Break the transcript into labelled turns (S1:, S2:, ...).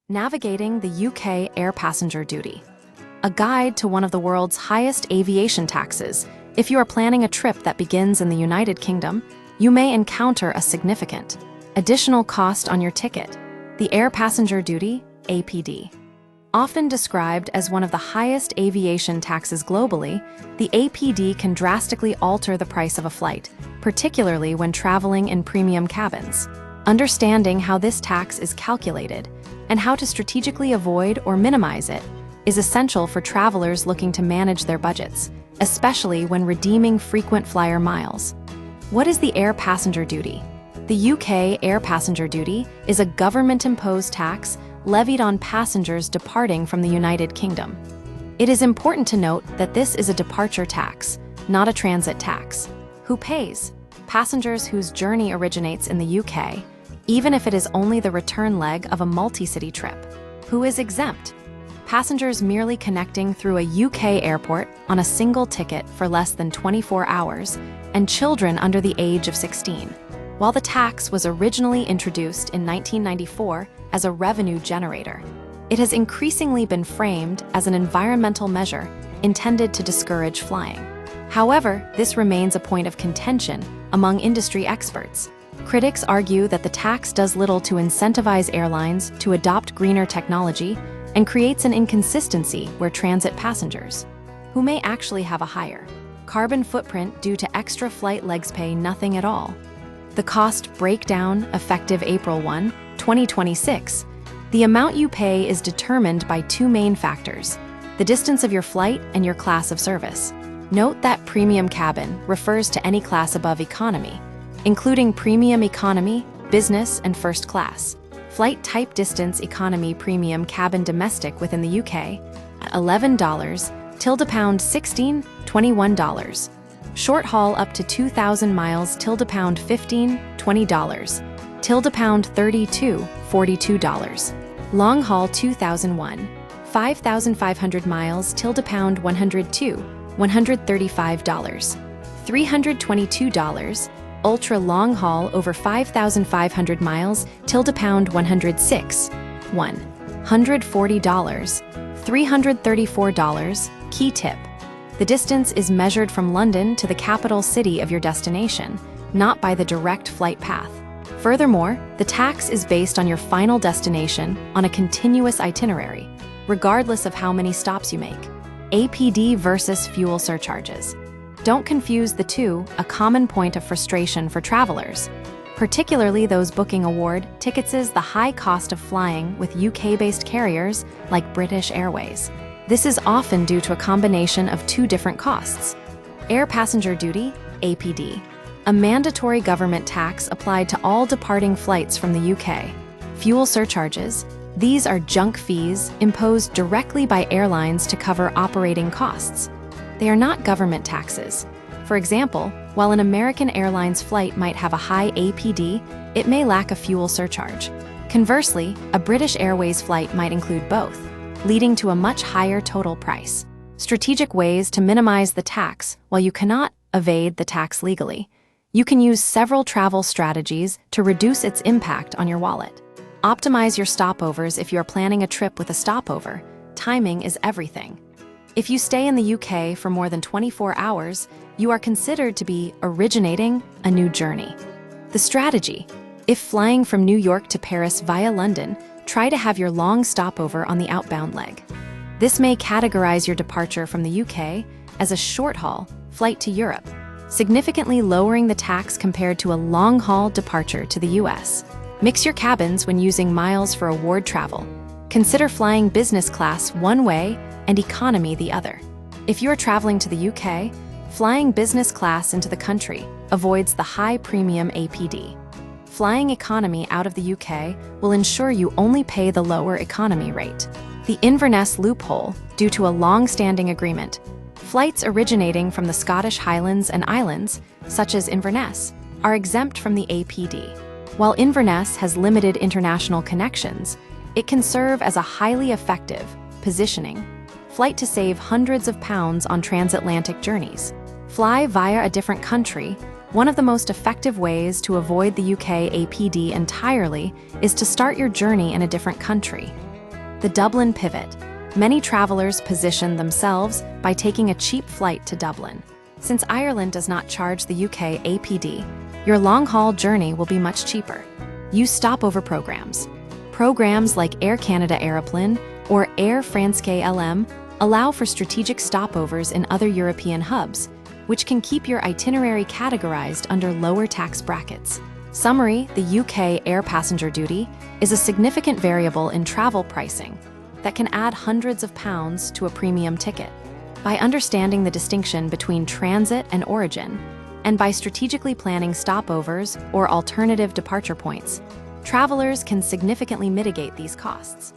S1: Navigating the UK Air Passenger Duty, a guide to one of the world's highest aviation taxes. If you are planning a trip that begins in the United Kingdom, you may encounter a significant additional cost on your ticket. The Air Passenger Duty, APD. Often described as one of the highest aviation taxes globally, the APD can drastically alter the price of a flight, particularly when traveling in premium cabins. Understanding how this tax is calculated and how to strategically avoid or minimize it is essential for travelers looking to manage their budgets, especially when redeeming frequent flyer miles. What is the Air Passenger Duty? The UK Air Passenger Duty is a government-imposed tax levied on passengers departing from the United Kingdom. It is important to note that this is a departure tax, not a transit tax. Who pays? Passengers whose journey originates in the UK, even if it is only the return leg of a multi-city trip. Who is exempt? Passengers merely connecting through a UK airport on a single ticket for less than 24 hours, and children under the age of 16. While the tax was originally introduced in 1994 as a revenue generator, it has increasingly been framed as an environmental measure intended to discourage flying. However, this remains a point of contention among industry experts. Critics argue that the tax does little to incentivize airlines to adopt greener technology and creates an inconsistency where transit passengers, who may actually have a higher carbon footprint due to extra flight legs, pay nothing at all. The cost breakdown, effective April 1, 2026. The amount you pay is determined by two main factors: the distance of your flight and your class of service. Note that premium cabin refers to any class above economy, including premium economy, business, and first class. Flight type: distance economy, premium cabin, domestic within the UK, at $11, £16, $21. Short haul up to 2,000 miles, £15, $20, £32, $42. Long haul 2001, 5,500 miles, £102, $135, $322. Ultra long haul over 5,500 miles, £106, $140, $334. Key tip: the distance is measured from London to the capital city of your destination, not by the direct flight path. Furthermore, the tax is based on your final destination on a continuous itinerary, regardless of how many stops you make. APD versus fuel surcharges. Don't confuse the two, a common point of frustration for travelers, particularly those booking award tickets, is the high cost of flying with UK-based carriers like British Airways. This is often due to a combination of two different costs. Air Passenger Duty, APD. A mandatory government tax applied to all departing flights from the UK. Fuel surcharges. These are junk fees imposed directly by airlines to cover operating costs. They are not government taxes. For example, while an American Airlines flight might have a high APD, it may lack a fuel surcharge. Conversely, a British Airways flight might include both, leading to a much higher total price. Strategic ways to minimize the tax. While you cannot evade the tax legally, you can use several travel strategies to reduce its impact on your wallet. Optimize your stopovers. If you are planning a trip with a stopover, timing is everything. If you stay in the UK for more than 24 hours, you are considered to be originating a new journey. The strategy: if flying from New York to Paris via London, try to have your long stopover on the outbound leg. This may categorize your departure from the UK as a short-haul flight to Europe, significantly lowering the tax compared to a long-haul departure to the US. Mix your cabins when using miles for award travel. Consider flying business class one way and economy the other. If you are traveling to the UK, flying business class into the country avoids the high premium APD. Flying economy out of the UK will ensure you only pay the lower economy rate. The Inverness loophole. Due to a long-standing agreement, flights originating from the Scottish Highlands and Islands, such as Inverness, are exempt from the APD. While Inverness has limited international connections, it can serve as a highly effective positioning flight to save hundreds of pounds on transatlantic journeys. Fly via a different country. One of the most effective ways to avoid the UK APD entirely is to start your journey in a different country. The Dublin pivot. Many travelers position themselves by taking a cheap flight to Dublin. Since Ireland does not charge the UK APD, your long-haul journey will be much cheaper. Use stopover programs. Programs like Air Canada Aeroplan or Air France-KLM allow for strategic stopovers in other European hubs, which can keep your itinerary categorized under lower tax brackets. Summary: the UK air passenger duty is a significant variable in travel pricing that can add hundreds of pounds to a premium ticket. By understanding the distinction between transit and origin, and by strategically planning stopovers or alternative departure points, travelers can significantly mitigate these costs.